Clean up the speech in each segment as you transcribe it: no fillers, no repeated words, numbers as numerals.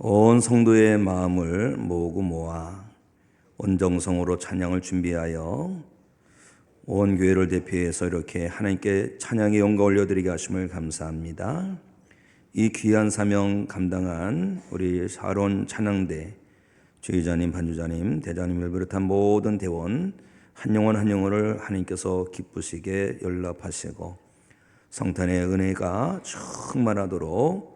온 성도의 마음을 모으고 모아 온정성으로 찬양을 준비하여 온 교회를 대표해서 이렇게 하나님께 찬양의 영광 올려드리게 하심을 감사합니다. 이 귀한 사명 감당한 우리 사론 찬양대 주의자님, 반주자님, 대장님을 비롯한 모든 대원 한 영혼 한 영혼을 하나님께서 기쁘시게 연락하시고 성탄의 은혜가 충만하도록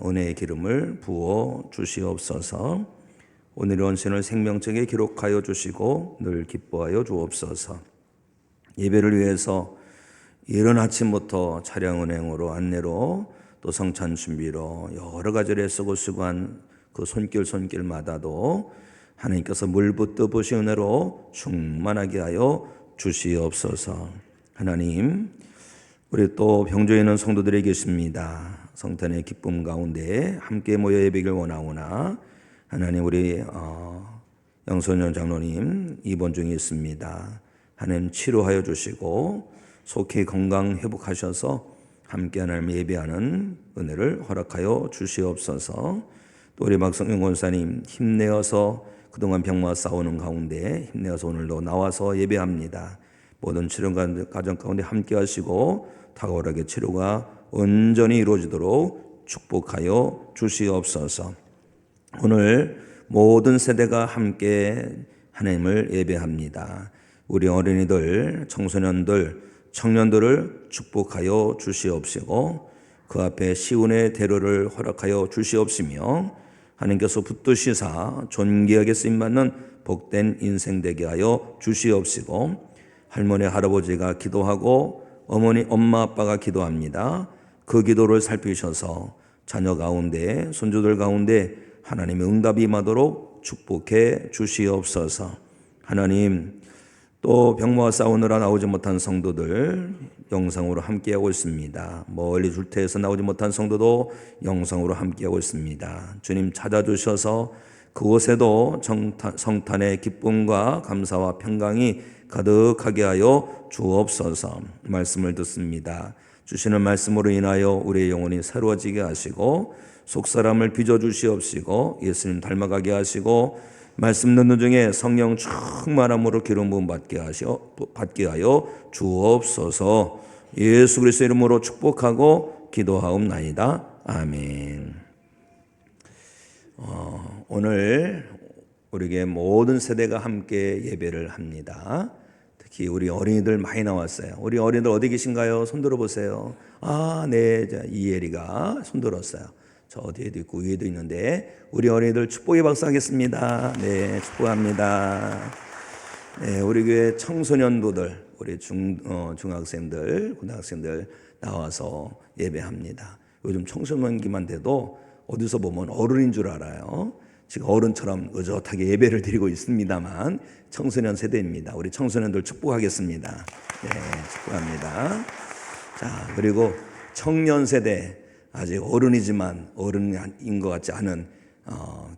은혜의 기름을 부어 주시옵소서. 오늘의 원신을 생명책에 기록하여 주시고 늘 기뻐하여 주옵소서. 예배를 위해서 이른 아침부터 차량 운행으로 안내로 또 성찬 준비로 여러 가지를 애쓰고 수고한 그 손길마다도 하나님께서 물붓듯 보시 은혜로 충만하게 하여 주시옵소서. 하나님, 우리 또 병조에 있는 성도들이 계십니다. 성탄의 기쁨 가운데 함께 모여 예배를 원하오나 하나님, 우리 영선현 장로님 입원 중에 있습니다. 하나님 치료하여 주시고 속히 건강 회복하셔서 함께 하나님 예배하는 은혜를 허락하여 주시옵소서. 또 우리 박성영 권사님 힘내어서 그동안 병마와 싸우는 가운데 힘내어서 오늘도 나와서 예배합니다. 모든 치료 과정 가운데 함께 하시고 탁월하게 치료가 온전히 이루어지도록 축복하여 주시옵소서. 오늘 모든 세대가 함께 하나님을 예배합니다. 우리 어린이들, 청소년들, 청년들을 축복하여 주시옵시고 그 앞에 시온의 대로를 허락하여 주시옵시며 하나님께서 붙드시사 존귀하게 쓰임받는 복된 인생 되게 하여 주시옵시고 할머니, 할아버지가 기도하고 어머니, 엄마, 아빠가 기도합니다. 그 기도를 살피셔서 자녀 가운데, 손주들 가운데 하나님의 응답이 임하도록 축복해 주시옵소서. 하나님, 또 병마와 싸우느라 나오지 못한 성도들 영상으로 함께하고 있습니다. 멀리 줄태에서 나오지 못한 성도도 영상으로 함께하고 있습니다. 주님 찾아주셔서 그곳에도 성탄의 기쁨과 감사와 평강이 가득하게 하여 주옵소서. 말씀을 듣습니다. 주시는 말씀으로 인하여 우리의 영혼이 새로워지게 하시고 속사람을 빚어주시옵시고 예수님 닮아가게 하시고 말씀 듣는 중에 성령 충만함으로 기름 부음 받게 하여 주옵소서. 예수 그리스도의 이름으로 축복하고 기도하옵나이다. 아멘. 오늘 우리에게 모든 세대가 함께 예배를 합니다. 특히 우리 어린이들 많이 나왔어요. 우리 어린이들 어디 계신가요? 손 들어보세요. 네, 이혜리가 손 들었어요. 저 어디에도 있고 위에도 있는데 우리 어린이들 축복의 박수 하겠습니다. 네, 축복합니다. 네, 우리 교회 청소년도들, 우리 중학생들, 고등학생들 나와서 예배합니다. 요즘 청소년기만 돼도 어디서 보면 어른인 줄 알아요. 지금 어른처럼 의젓하게 예배를 드리고 있습니다만 청소년 세대입니다. 우리 청소년들 축복하겠습니다. 네, 축복합니다. 자, 그리고 청년 세대, 아직 어른이지만 어른인 것 같지 않은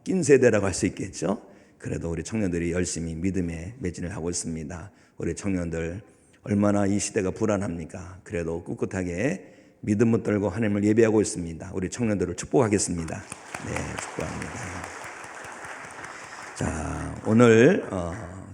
낀 세대라고 할 수 있겠죠. 그래도 우리 청년들이 열심히 믿음에 매진을 하고 있습니다. 우리 청년들 얼마나 이 시대가 불안합니까? 그래도 꿋꿋하게 믿음 붙들고 하나님을 예배하고 있습니다. 우리 청년들을 축복하겠습니다. 네, 축복합니다. 자, 오늘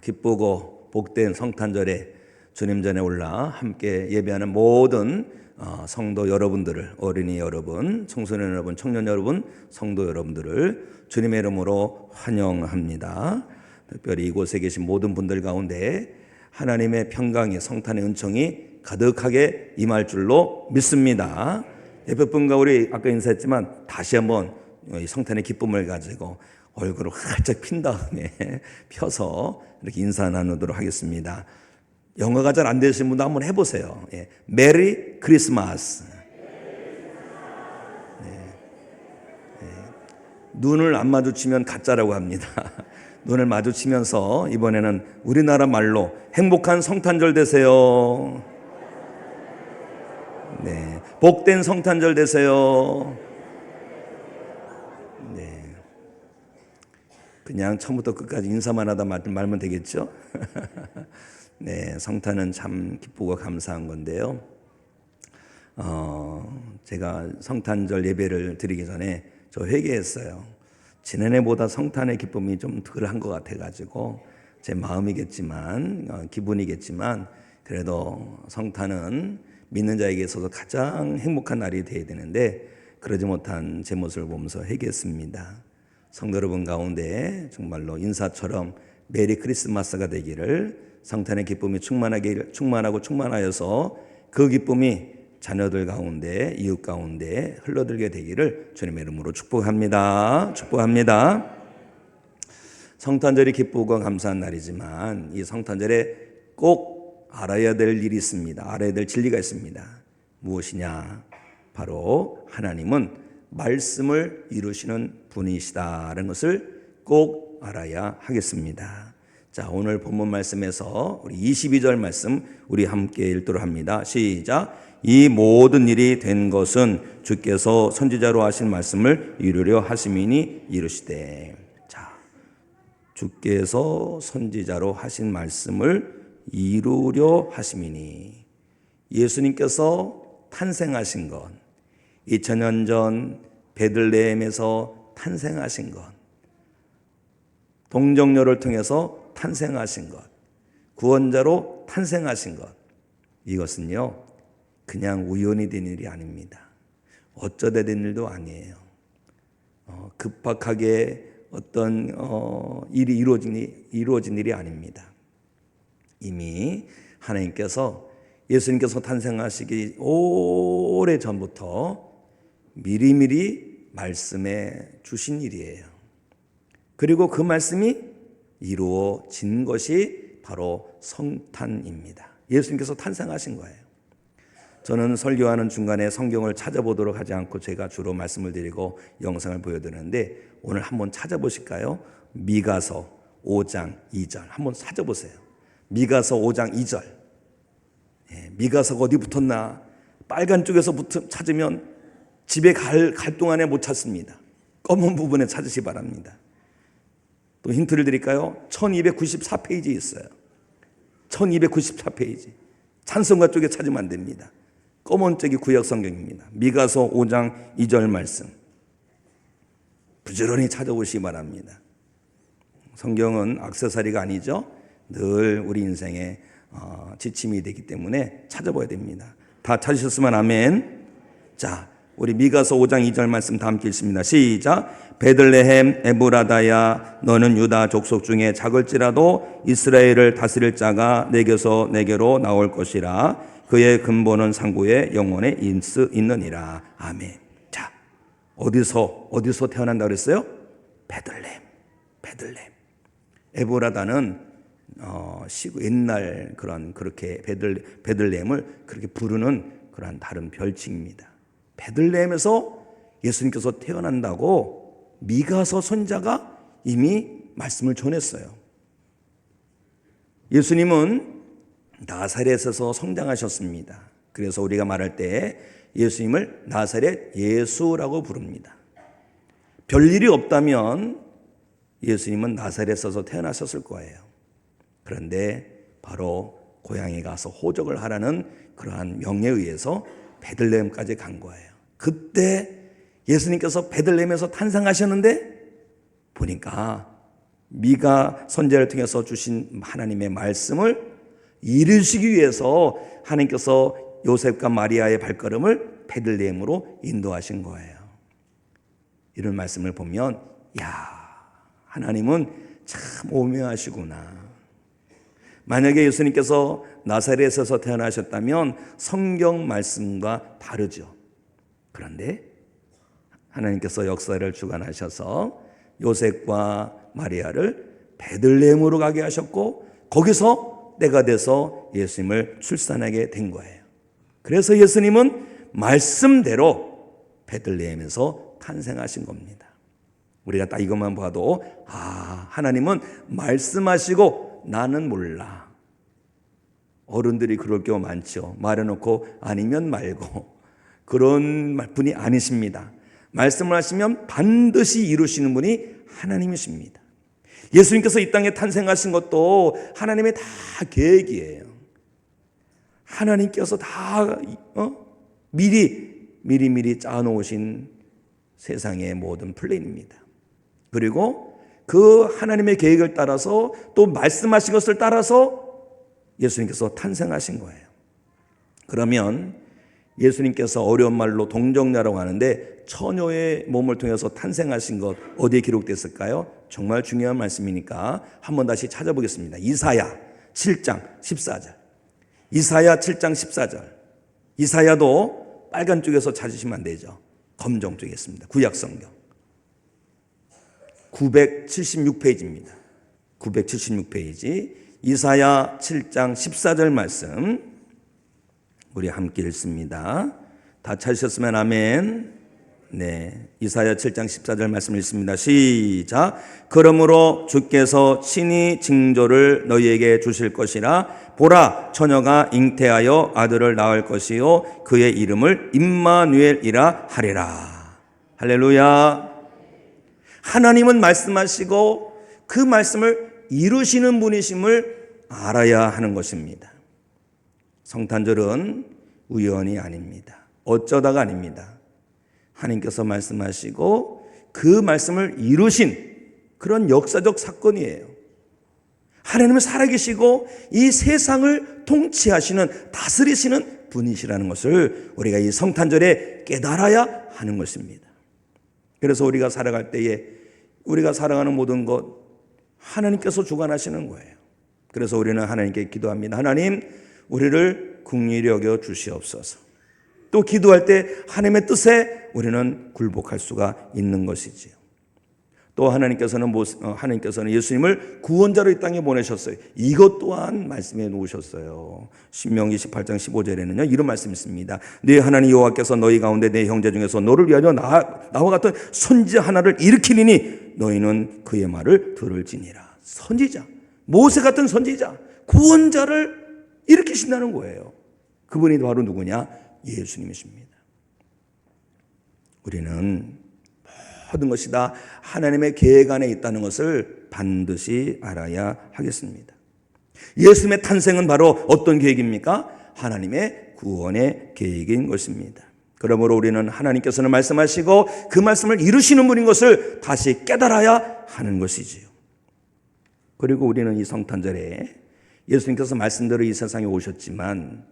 기쁘고 복된 성탄절에 주님 전에 올라 함께 예배하는 모든 성도 여러분들을, 어린이 여러분, 청소년 여러분, 청년 여러분, 성도 여러분들을 주님의 이름으로 환영합니다. 특별히 이곳에 계신 모든 분들 가운데 하나님의 평강이, 성탄의 은총이 가득하게 임할 줄로 믿습니다. 옆에 분과 우리 아까 인사했지만 다시 한번 이 성탄의 기쁨을 가지고 얼굴을 활짝 핀 다음에 펴서 이렇게 인사 나누도록 하겠습니다. 영어가 잘 안 되시는 분도 한번 해보세요. 예. 메리 크리스마스. 네. 네. 눈을 안 마주치면 가짜라고 합니다. 눈을 마주치면서 이번에는 우리나라 말로 행복한 성탄절 되세요. 네. 복된 성탄절 되세요. 네. 그냥 처음부터 끝까지 인사만 하다 말면 되겠죠? 네, 성탄은 참 기쁘고 감사한 건데요. 제가 성탄절 예배를 드리기 전에 저 회개했어요. 지난해보다 성탄의 기쁨이 좀 덜한 것 같아가지고 제 마음이겠지만 기분이겠지만 그래도 성탄은 믿는 자에게 있어서 가장 행복한 날이 되어야 되는데 그러지 못한 제 모습을 보면서 회개했습니다. 성도 여러분 가운데 정말로 인사처럼 메리 크리스마스가 되기를, 성탄의 기쁨이 충만하고 충만하여서 그 기쁨이 자녀들 가운데, 이웃 가운데 흘러들게 되기를 주님의 이름으로 축복합니다. 축복합니다. 성탄절이 기쁘고 감사한 날이지만 이 성탄절에 꼭 알아야 될 일이 있습니다. 알아야 될 진리가 있습니다. 무엇이냐? 바로 하나님은 말씀을 이루시는 분이시다라는 것을 꼭 알아야 하겠습니다. 자, 오늘 본문 말씀에서 우리 22절 말씀 우리 함께 읽도록 합니다. 시작. 이 모든 일이 된 것은 주께서 선지자로 하신 말씀을 이루려 하심이니 이르시되. 자, 주께서 선지자로 하신 말씀을 이루려 하심이니, 예수님께서 탄생하신 것, 2000년 전 베들레헴에서 탄생하신 것, 동정녀를 통해서 탄생하신 것, 구원자로 탄생하신 것, 이것은요 그냥 우연히 된 일이 아닙니다. 어쩌다 된 일도 아니에요. 급박하게 어떤 일이 이루어진 일이 아닙니다. 이미 하나님께서, 예수님께서 탄생하시기 오래 전부터 미리미리 말씀해 주신 일이에요. 그리고 그 말씀이 이루어진 것이 바로 성탄입니다. 예수님께서 탄생하신 거예요. 저는 설교하는 중간에 성경을 찾아보도록 하지 않고 제가 주로 말씀을 드리고 영상을 보여드리는데, 오늘 한번 찾아보실까요? 미가서 5장 2절 한번 찾아보세요. 미가서 5장 2절. 미가서가 어디 붙었나? 빨간 쪽에서 찾으면 집에 갈 동안에 못 찾습니다. 검은 부분에 찾으시 바랍니다. 또 힌트를 드릴까요? 1294페이지 있어요. 1294페이지. 찬송가 쪽에 찾으면 안 됩니다. 검은 쪽이 구약 성경입니다. 미가서 5장 2절 말씀. 부지런히 찾아오시기 바랍니다. 성경은 액세서리가 아니죠. 늘 우리 인생의 지침이 되기 때문에 찾아봐야 됩니다. 다 찾으셨으면 아멘. 자, 우리 미가서 5장 2절 말씀 다 함께 읽습니다. 시작. 베들레헴 에브라다야, 너는 유다 족속 중에 작을지라도 이스라엘을 다스릴 자가 내게서 내게로 나올 것이라. 그의 근본은 상고의 영원에 있느니라. 아멘. 자, 어디서 태어난다 그랬어요? 베들레헴. 에브라다는 옛날 그렇게 베들레헴을 그렇게 부르는 그러한 다른 별칭입니다. 베들레헴에서 예수님께서 태어난다고 미가서 선자가 이미 말씀을 전했어요. 예수님은 나사렛에서 성장하셨습니다. 그래서 우리가 말할 때 예수님을 나사렛 예수라고 부릅니다. 별일이 없다면 예수님은 나사렛에서 태어나셨을 거예요. 그런데 바로 고향에 가서 호적을 하라는 그러한 명령에 의해서 베들레헴까지 간 거예요. 그때 예수님께서 베들레헴에서 탄생하셨는데 보니까 미가 선지자를 통해서 주신 하나님의 말씀을 이루시기 위해서 하나님께서 요셉과 마리아의 발걸음을 베들레헴으로 인도하신 거예요. 이런 말씀을 보면, 야, 하나님은 참 오묘하시구나. 만약에 예수님께서 나사렛에서 태어나셨다면 성경 말씀과 다르죠. 그런데 하나님께서 역사를 주관하셔서 요셉과 마리아를 베들레헴으로 가게 하셨고, 거기서 때가 돼서 예수님을 출산하게 된 거예요. 그래서 예수님은 말씀대로 베들레헴에서 탄생하신 겁니다. 우리가 딱 이것만 봐도 하나님은 말씀하시고 나는 몰라. 어른들이 그럴 경우 많죠. 말해놓고 아니면 말고. 그런 분이 아니십니다. 말씀을 하시면 반드시 이루시는 분이 하나님이십니다. 예수님께서 이 땅에 탄생하신 것도 하나님의 다 계획이에요. 하나님께서 다 미리 짜놓으신 세상의 모든 플랜입니다. 그리고 그 하나님의 계획을 따라서 또 말씀하신 것을 따라서 예수님께서 탄생하신 거예요. 그러면 예수님께서 어려운 말로 동정녀라고 하는데 처녀의 몸을 통해서 탄생하신 것 어디에 기록됐을까요? 정말 중요한 말씀이니까 한번 다시 찾아보겠습니다. 이사야 7장 14절. 이사야 7장 14절. 이사야도 빨간 쪽에서 찾으시면 안 되죠. 검정 쪽에 있습니다. 구약성경 976페이지입니다. 976페이지 이사야 7장 14절 말씀 우리 함께 읽습니다. 다 찾으셨으면 아멘. 네, 이사야 7장 14절 말씀 읽습니다. 시작. 그러므로 주께서 친히 징조를 너희에게 주실 것이라. 보라, 처녀가 잉태하여 아들을 낳을 것이요 그의 이름을 임마누엘이라 하리라. 할렐루야. 하나님은 말씀하시고 그 말씀을 이루시는 분이심을 알아야 하는 것입니다. 성탄절은 우연이 아닙니다. 어쩌다가 아닙니다. 하나님께서 말씀하시고 그 말씀을 이루신 그런 역사적 사건이에요. 하나님은 살아계시고 이 세상을 통치하시는 다스리시는 분이시라는 것을 우리가 이 성탄절에 깨달아야 하는 것입니다. 그래서 우리가 살아갈 때에 우리가 살아가는 모든 것 하나님께서 주관하시는 거예요. 그래서 우리는 하나님께 기도합니다. 하나님, 우리를 긍휼히 여겨 주시옵소서. 또 기도할 때 하나님의 뜻에 우리는 굴복할 수가 있는 것이지요. 또 하나님께서는 예수님을 구원자로 이 땅에 보내셨어요. 이것 또한 말씀해 놓으셨어요. 신명기 18장 15절에는요 이런 말씀이 있습니다. 네 하나님 여호와께서 너희 가운데 내 형제 중에서 너를 위하여 나와 같은 선지자 하나를 일으키리니 너희는 그의 말을 들을지니라. 선지자, 모세 같은 선지자, 구원자를 일으키신다는 거예요. 그분이 바로 누구냐? 예수님이십니다. 우리는 모든 것이 다 하나님의 계획 안에 있다는 것을 반드시 알아야 하겠습니다. 예수님의 탄생은 바로 어떤 계획입니까? 하나님의 구원의 계획인 것입니다. 그러므로 우리는 하나님께서는 말씀하시고 그 말씀을 이루시는 분인 것을 다시 깨달아야 하는 것이지요. 그리고 우리는 이 성탄절에 예수님께서 말씀대로 이 세상에 오셨지만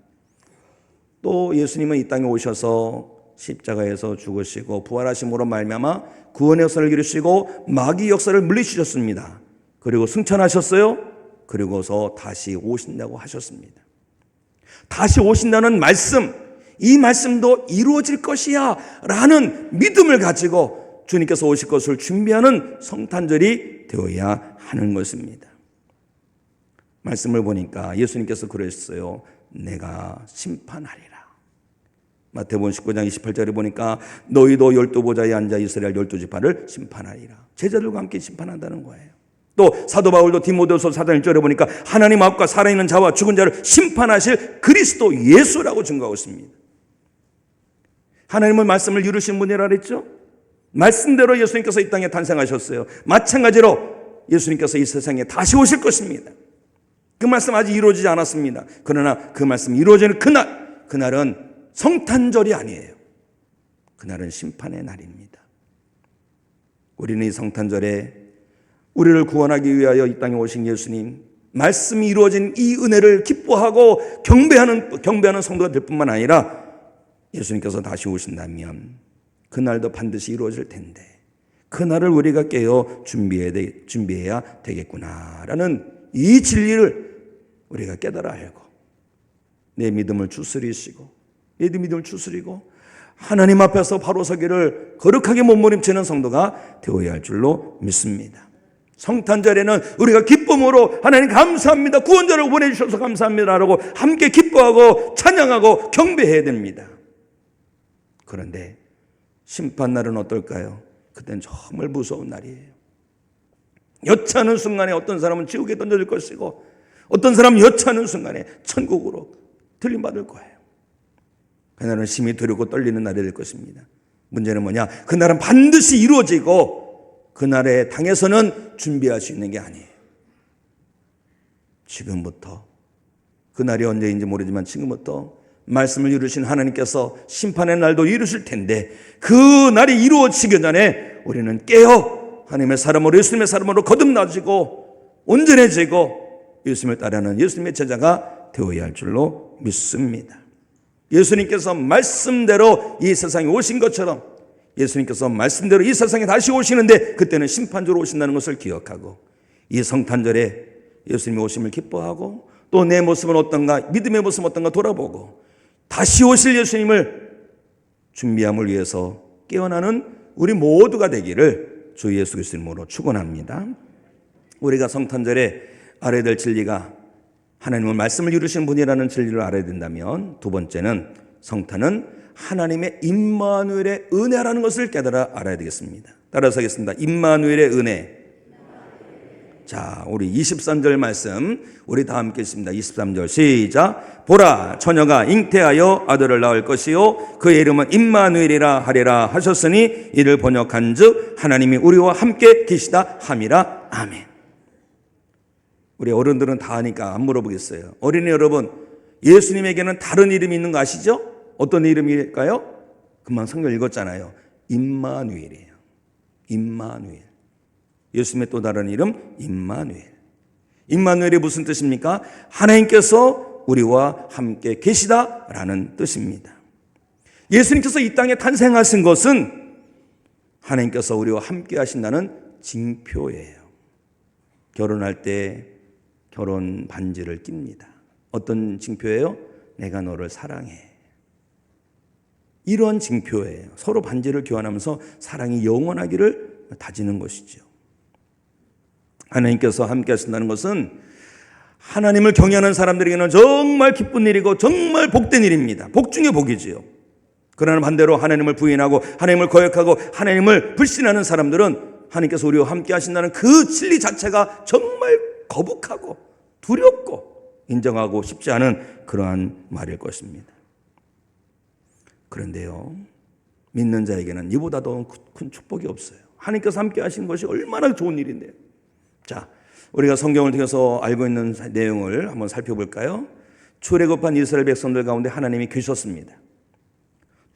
또 예수님은 이 땅에 오셔서 십자가에서 죽으시고 부활하심으로 말미암아 구원의 역사를 이루시고 마귀 역사를 물리치셨습니다. 그리고 승천하셨어요. 그리고서 다시 오신다고 하셨습니다. 다시 오신다는 말씀, 이 말씀도 이루어질 것이야 라는 믿음을 가지고 주님께서 오실 것을 준비하는 성탄절이 되어야 하는 것입니다. 말씀을 보니까 예수님께서 그러셨어요. 내가 심판하리라. 마태복음 19장 28절에 보니까 너희도 12보좌에 앉아 이스라엘 12지파를 심판하리라. 제자들과 함께 심판한다는 거예요. 또 사도 바울도 디모데후서 4장 1절에 보니까 하나님 앞과 살아있는 자와 죽은 자를 심판하실 그리스도 예수라고 증거하고 있습니다. 하나님은 말씀을 이루신 분이라 그랬죠. 말씀대로 예수님께서 이 땅에 탄생하셨어요. 마찬가지로 예수님께서 이 세상에 다시 오실 것입니다. 그 말씀 아직 이루어지지 않았습니다. 그러나 그 말씀이 이루어지는 그날은 성탄절이 아니에요. 그날은 심판의 날입니다. 우리는 이 성탄절에 우리를 구원하기 위하여 이 땅에 오신 예수님, 말씀이 이루어진 이 은혜를 기뻐하고 경배하는 성도가 될 뿐만 아니라 예수님께서 다시 오신다면 그날도 반드시 이루어질 텐데 그날을 우리가 깨어 준비해야 되겠구나라는 이 진리를 우리가 깨달아 알고 내 믿음을 추스리시고 하나님 앞에서 바로 서기를 거룩하게 몸부림치는 성도가 되어야 할 줄로 믿습니다. 성탄절에는 우리가 기쁨으로 하나님 감사합니다. 구원자를 보내주셔서 감사합니다라고 함께 기뻐하고 찬양하고 경배해야 됩니다. 그런데 심판날은 어떨까요? 그때는 정말 무서운 날이에요. 여차하는 순간에 어떤 사람은 지옥에 던져질 것이고 어떤 사람은 여차하는 순간에 천국으로 들림받을 거예요. 그날은 심히 두렵고 떨리는 날이 될 것입니다. 문제는 뭐냐? 그날은 반드시 이루어지고 그날에 당해서는 준비할 수 있는 게 아니에요. 지금부터 그날이 언제인지 모르지만 지금부터 말씀을 이루신 하나님께서 심판의 날도 이루실 텐데 그 날이 이루어지기 전에 우리는 깨어 하나님의 사람으로 예수님의 사람으로 거듭나지고 온전해지고 예수님을 따르는 예수님의 제자가 되어야 할 줄로 믿습니다. 예수님께서 말씀대로 이 세상에 오신 것처럼 예수님께서 말씀대로 이 세상에 다시 오시는데 그때는 심판주로 오신다는 것을 기억하고 이 성탄절에 예수님이 오심을 기뻐하고 또 내 모습은 어떤가, 믿음의 모습은 어떤가 돌아보고 다시 오실 예수님을 준비함을 위해서 깨어나는 우리 모두가 되기를 주 예수 그리스도 이름으로 축원합니다. 우리가 성탄절에 알아야 될 진리가 하나님의 말씀을 이루신 분이라는 진리를 알아야 된다면 두 번째는 성탄은 하나님의 임마누엘의 은혜라는 것을 깨달아 알아야 되겠습니다. 따라서 하겠습니다. 임마누엘의 은혜. 자, 우리 23절 말씀 우리 다 함께 읽습니다. 23절 시작. 보라, 처녀가 잉태하여 아들을 낳을 것이요 그의 이름은 임마누엘이라 하리라 하셨으니 이를 번역한즉 하나님이 우리와 함께 계시다 함이라. 아멘. 우리 어른들은 다 아니까 안 물어보겠어요. 어린이 여러분, 예수님에게는 다른 이름이 있는 거 아시죠? 어떤 이름일까요? 금방 성경 읽었잖아요. 임마누엘이에요. 임마누엘. 예수님의 또 다른 이름 임마누엘. 임마누엘이 무슨 뜻입니까? 하나님께서 우리와 함께 계시다라는 뜻입니다. 예수님께서 이 땅에 탄생하신 것은 하나님께서 우리와 함께 하신다는 징표예요. 결혼할 때 결혼 반지를 낍니다. 어떤 징표예요? 내가 너를 사랑해. 이런 징표예요. 서로 반지를 교환하면서 사랑이 영원하기를 다지는 것이죠. 하나님께서 함께 하신다는 것은 하나님을 경외하는 사람들에게는 정말 기쁜 일이고 정말 복된 일입니다. 복 중에 복이지요. 그러나 반대로 하나님을 부인하고 하나님을 거역하고 하나님을 불신하는 사람들은 하나님께서 우리와 함께 하신다는 그 진리 자체가 정말 거북하고 두렵고 인정하고 싶지 않은 그러한 말일 것입니다. 그런데요, 믿는 자에게는 이보다 더 큰 축복이 없어요. 하나님께서 함께 하신 것이 얼마나 좋은 일인데요. 자, 우리가 성경을 통해서 알고 있는 내용을 한번 살펴볼까요? 출애굽한 이스라엘 백성들 가운데 하나님이 계셨습니다.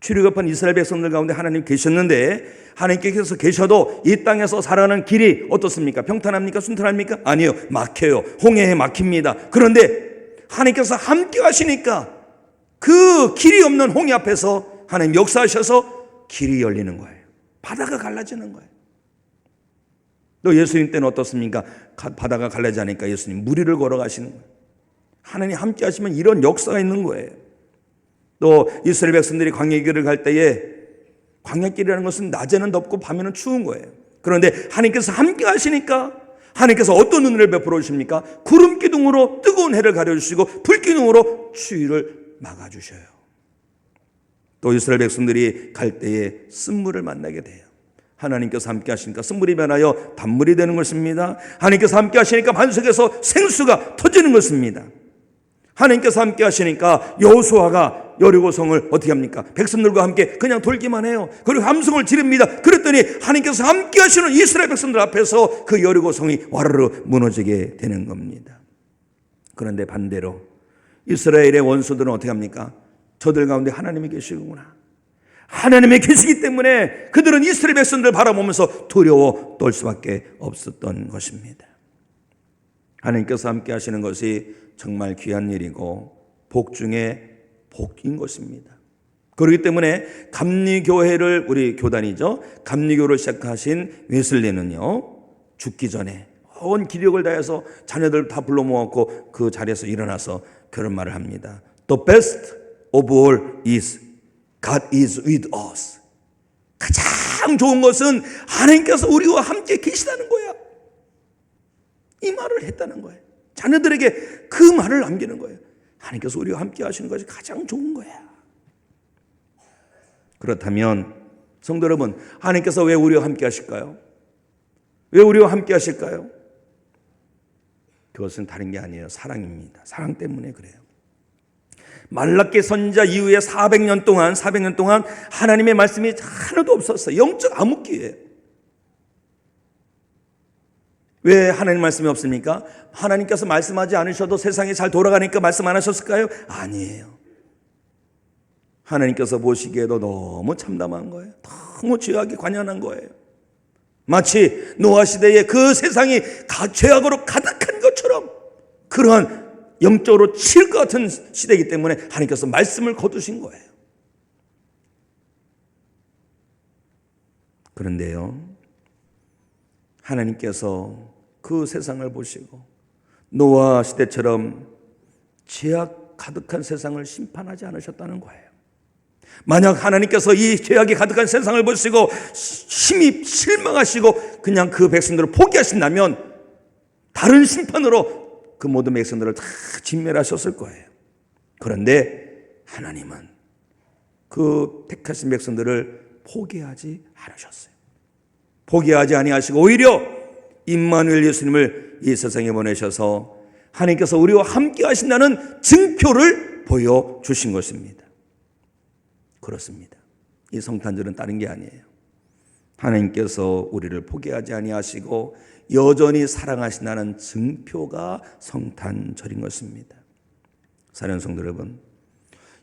출애굽한 이스라엘 백성들 가운데 하나님 계셨는데 하나님께서 계셔도 이 땅에서 살아가는 길이 어떻습니까? 평탄합니까? 순탄합니까? 아니요, 막혀요. 홍해에 막힙니다. 그런데 하나님께서 함께 하시니까 그 길이 없는 홍해 앞에서 하나님 역사하셔서 길이 열리는 거예요. 바다가 갈라지는 거예요. 또 예수님 때는 어떻습니까? 바다가 갈라지니까 예수님 무리를 걸어가시는 거예요. 하나님 함께 하시면 이런 역사가 있는 거예요. 또 이스라엘 백성들이 광야길을 갈 때에 광야길이라는 것은 낮에는 덥고 밤에는 추운 거예요. 그런데 하나님께서 함께 하시니까 하나님께서 어떤 은혜를 베풀어 주십니까? 구름 기둥으로 뜨거운 해를 가려주시고 불 기둥으로 추위를 막아주셔요. 또 이스라엘 백성들이 갈 때에 쓴물을 만나게 돼요. 하나님께서 함께 하시니까 쓴물이 변하여 단물이 되는 것입니다. 하나님께서 함께 하시니까 반석에서 생수가 터지는 것입니다. 하나님께서 함께 하시니까 여호수아가 여리고성을 어떻게 합니까? 백성들과 함께 그냥 돌기만 해요. 그리고 함성을 지릅니다. 그랬더니 하나님께서 함께 하시는 이스라엘 백성들 앞에서 그 여리고성이 와르르 무너지게 되는 겁니다. 그런데 반대로 이스라엘의 원수들은 어떻게 합니까? 저들 가운데 하나님이 계시구나. 하나님이 계시기 때문에 그들은 이스라엘 백성들을 바라보면서 두려워 떨 수밖에 없었던 것입니다. 하나님께서 함께 하시는 것이 정말 귀한 일이고 복 중에 복인 것입니다. 그렇기 때문에 감리교회를 우리 교단이죠. 감리교를 시작하신 웨슬리는요, 죽기 전에 온 기력을 다해서 자녀들 다 불러 모았고 그 자리에서 일어나서 그런 말을 합니다. The best of all is God is with us. 가장 좋은 것은 하나님께서 우리와 함께 계시다는 거야. 이 말을 했다는 거예요. 자녀들에게 그 말을 남기는 거예요. 하나님께서 우리와 함께 하시는 것이 가장 좋은 거야. 그렇다면 성도 여러분, 하나님께서 왜 우리와 함께 하실까요? 왜 우리와 함께 하실까요? 그것은 다른 게 아니에요. 사랑입니다. 사랑 때문에 그래요. 말라기 선지자 이후에 400년 동안 하나님의 말씀이 하나도 없었어요. 영적 암흑기예요. 왜 하나님 말씀이 없습니까? 하나님께서 말씀하지 않으셔도 세상이 잘 돌아가니까 말씀 안 하셨을까요? 아니에요. 하나님께서 보시기에도 너무 참담한 거예요. 너무 죄악이 관연한 거예요. 마치 노아 시대에 그 세상이 죄악으로 가득한 것처럼 그러한 영적으로 치일 것 같은 시대이기 때문에 하나님께서 말씀을 거두신 거예요. 그런데요, 하나님께서 그 세상을 보시고 노아 시대처럼 죄악 가득한 세상을 심판하지 않으셨다는 거예요. 만약 하나님께서 이 죄악이 가득한 세상을 보시고 심히 실망하시고 그냥 그 백성들을 포기하신다면 다른 심판으로 그 모든 백성들을 다 진멸하셨을 거예요. 그런데 하나님은 그 택하신 백성들을 포기하지 않으셨어요. 포기하지 아니하시고 오히려 임마누엘 예수님을 이 세상에 보내셔서 하나님께서 우리와 함께 하신다는 증표를 보여주신 것입니다. 그렇습니다. 이 성탄절은 다른 게 아니에요. 하나님께서 우리를 포기하지 아니하시고 여전히 사랑하신다는 증표가 성탄절인 것입니다. 사랑하는 성도 여러분,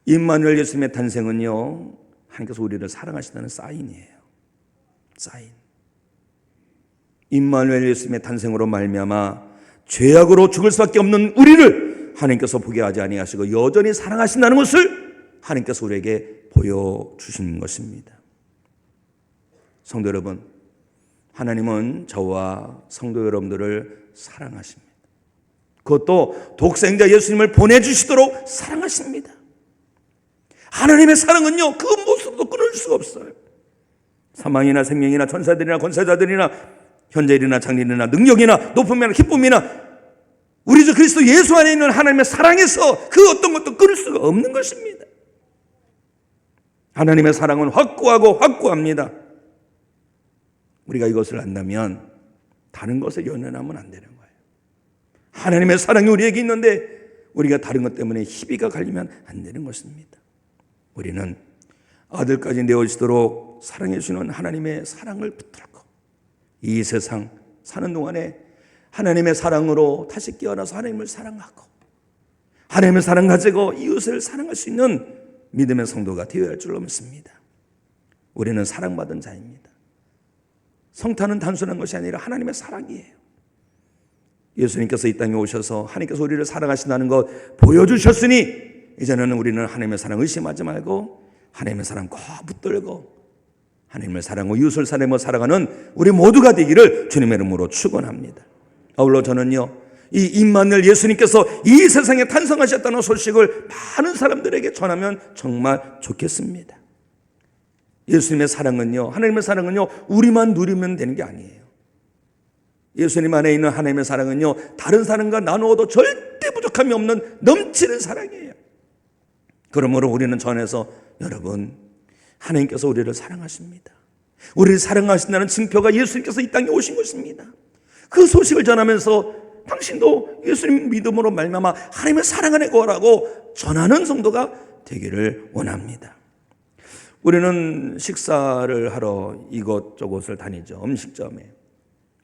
임마누엘 예수님의 탄생은요, 하나님께서 우리를 사랑하신다는 사인이에요. 사인. 임마누엘 예수님의 탄생으로 말미암아 죄악으로 죽을 수밖에 없는 우리를 하나님께서 포기하지 아니하시고 여전히 사랑하신다는 것을 하나님께서 우리에게 보여주신 것입니다. 성도 여러분, 하나님은 저와 성도 여러분들을 사랑하십니다. 그것도 독생자 예수님을 보내주시도록 사랑하십니다. 하나님의 사랑은요, 그 모습도 끊을 수가 없어요. 사망이나 생명이나 천사들이나 권세자들이나 현재일이나 장래일이나 능력이나 높음이나 기쁨이나 우리 주 그리스도 예수 안에 있는 하나님의 사랑에서 그 어떤 것도 끊을 수가 없는 것입니다. 하나님의 사랑은 확고하고 확고합니다. 우리가 이것을 안다면 다른 것에 연연하면 안 되는 거예요. 하나님의 사랑이 우리에게 있는데 우리가 다른 것 때문에 희비가 갈리면 안 되는 것입니다. 우리는 아들까지 내어주시도록 사랑해 주시는 하나님의 사랑을 붙들고 이 세상 사는 동안에 하나님의 사랑으로 다시 깨어나서 하나님을 사랑하고 하나님의 사랑 가지고 이웃을 사랑할 수 있는 믿음의 성도가 되어야 할 줄로 믿습니다. 우리는 사랑받은 자입니다. 성탄은 단순한 것이 아니라 하나님의 사랑이에요. 예수님께서 이 땅에 오셔서 하나님께서 우리를 사랑하신다는 것 보여주셨으니 이제는 우리는 하나님의 사랑 의심하지 말고 하나님의 사랑 꼭 붙들고 하나님의 사랑과 이웃을 사랑하는 우리 모두가 되기를 주님의 이름으로 축원합니다. 아울러 저는요, 이 임마누엘 예수님께서 이 세상에 탄생하셨다는 소식을 많은 사람들에게 전하면 정말 좋겠습니다. 예수님의 사랑은요, 하나님의 사랑은요, 우리만 누리면 되는 게 아니에요. 예수님 안에 있는 하나님의 사랑은요, 다른 사람과 나누어도 절대 부족함이 없는 넘치는 사랑이에요. 그러므로 우리는 전해서 여러분, 하나님께서 우리를 사랑하십니다. 우리를 사랑하신다는 증표가 예수님께서 이 땅에 오신 것입니다. 그 소식을 전하면서 당신도 예수님 믿음으로 말미암아 하나님의 사랑 안에 거하라고 전하는 성도가 되기를 원합니다. 우리는 식사를 하러 이곳저곳을 다니죠. 음식점에.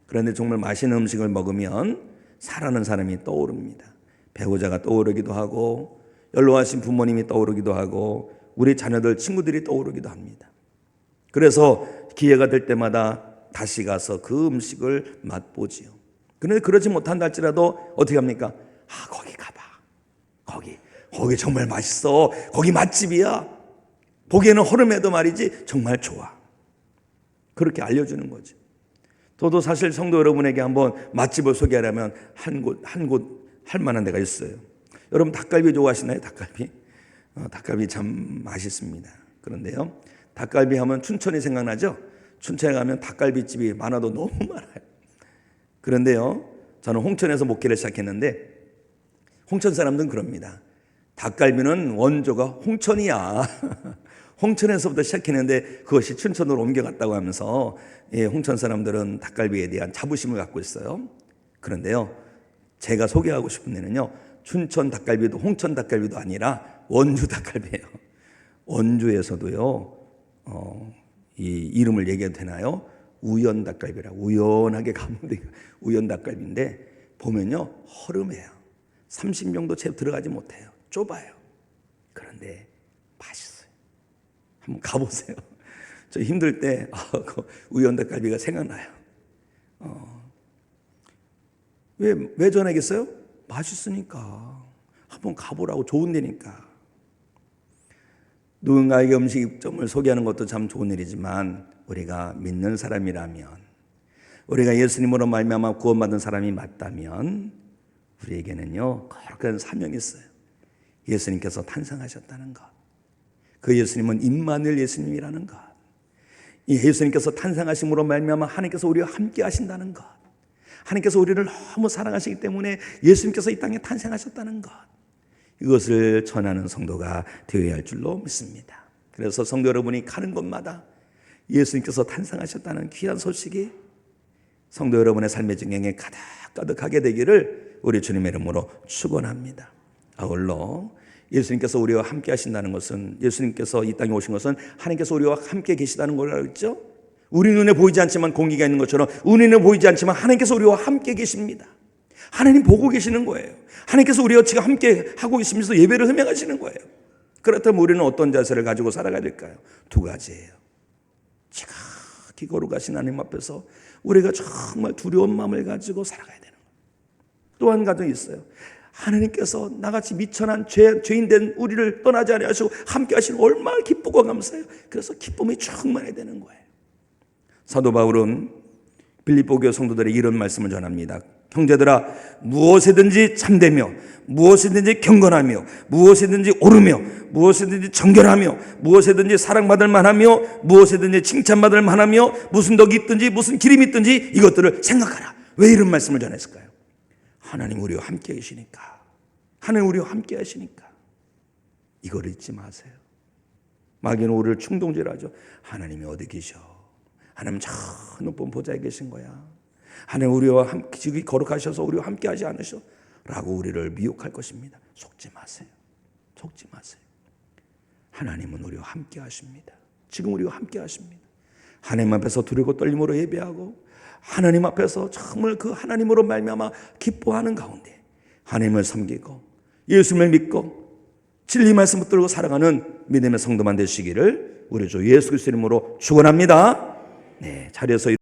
그런데 정말 맛있는 음식을 먹으면 사랑하는 사람이 떠오릅니다. 배우자가 떠오르기도 하고 연로하신 부모님이 떠오르기도 하고 우리 자녀들, 친구들이 떠오르기도 합니다. 그래서 기회가 될 때마다 다시 가서 그 음식을 맛보지요. 그런데 그러지 못한다 할지라도 어떻게 합니까? 거기 가봐. 거기 정말 맛있어. 거기 맛집이야. 보기에는 허름해도 말이지 정말 좋아. 그렇게 알려주는 거죠. 저도 사실 성도 여러분에게 한번 맛집을 소개하려면 한 곳 할 만한 데가 있어요. 여러분 닭갈비 좋아하시나요? 닭갈비 참 맛있습니다. 그런데요, 닭갈비 하면 춘천이 생각나죠? 춘천에 가면 닭갈비집이 많아도 너무 많아요. 그런데요, 저는 홍천에서 목회를 시작했는데 홍천 사람들은 그럽니다. 닭갈비는 원조가 홍천이야. 홍천에서부터 시작했는데 그것이 춘천으로 옮겨갔다고 하면서 홍천 사람들은 닭갈비에 대한 자부심을 갖고 있어요. 그런데요, 제가 소개하고 싶은 데는요, 춘천 닭갈비도 홍천 닭갈비도 아니라 원주 닭갈비예요. 원주에서도요, 이 이름을 얘기해도 되나요? 우연 닭갈비라고. 우연하게 가면 돼요. 우연 닭갈비인데 보면요, 허름해요. 30명도 채 들어가지 못해요. 좁아요. 그런데 맛있어요. 한번 가보세요. 저 힘들 때 그 우연 닭갈비가 생각나요. 왜 전하겠어요? 맛있으니까. 한번 가보라고, 좋은 데니까. 누군가에게 음식점을 소개하는 것도 참 좋은 일이지만 우리가 믿는 사람이라면, 우리가 예수님으로 말미암아 구원받은 사람이 맞다면 우리에게는요 거룩한 사명이 있어요. 예수님께서 탄생하셨다는 것, 그 예수님은 임마누엘 예수님이라는 것, 이 예수님께서 탄생하심으로 말미암아 하나님께서 우리와 함께 하신다는 것, 하나님께서 우리를 너무 사랑하시기 때문에 예수님께서 이 땅에 탄생하셨다는 것, 이것을 전하는 성도가 되어야 할 줄로 믿습니다. 그래서 성도 여러분이 가는 곳마다 예수님께서 탄생하셨다는 귀한 소식이 성도 여러분의 삶의 증명에 가득하게 되기를 우리 주님의 이름으로 축원합니다. 아울러 예수님께서 우리와 함께 하신다는 것은, 예수님께서 이 땅에 오신 것은 하나님께서 우리와 함께 계시다는 걸 알죠? 우리 눈에 보이지 않지만 공기가 있는 것처럼 우리 눈에 보이지 않지만 하나님께서 우리와 함께 계십니다. 하나님 보고 계시는 거예요. 하나님께서 우리와 지금 함께 하고 계시면서 예배를 흠행하시는 거예요. 그렇다면 우리는 어떤 자세를 가지고 살아가야 될까요? 두 가지예요. 지극히 거룩하신 하나님 앞에서 우리가 정말 두려운 마음을 가지고 살아가야 되는 거예요. 또 한 가지 있어요. 하나님께서 나같이 미천한 죄인된 우리를 떠나지 아니하시고 함께 하시는 얼마나 기쁘고 감사해요. 그래서 기쁨이 충만해야 되는 거예요. 사도 바울은 빌립보 교회 성도들에게 이런 말씀을 전합니다. 형제들아, 무엇이든지 참되며 무엇이든지 경건하며 무엇이든지 옳으며 무엇이든지 정결하며 무엇이든지 사랑받을 만하며 무엇이든지 칭찬받을 만하며 무슨 덕이 있든지 무슨 기림이 있든지 이것들을 생각하라. 왜 이런 말씀을 전했을까요? 하나님 우리와 함께 계시니까, 하나님 우리와 함께 하시니까. 이걸 잊지 마세요. 마귀는 우리를 충동질하죠. 하나님이 어디 계셔? 하나님 저 높은 보좌에 계신 거야. 하나님 우리와 함께 지금 거룩하셔서 우리와 함께 하지 않으셔? 라고 우리를 미혹할 것입니다. 속지 마세요. 속지 마세요. 하나님은 우리와 함께 하십니다. 지금 우리와 함께 하십니다. 하나님 앞에서 두려고 떨림으로 예배하고 하나님 앞에서 정말 그 하나님으로 말미암아 기뻐하는 가운데 하나님을 섬기고 예수님을 믿고 진리 말씀 붙들고 살아가는 믿음의 성도만 되시기를 우리 주 예수 그리스도 이름으로 축원합니다. 네, 자리에서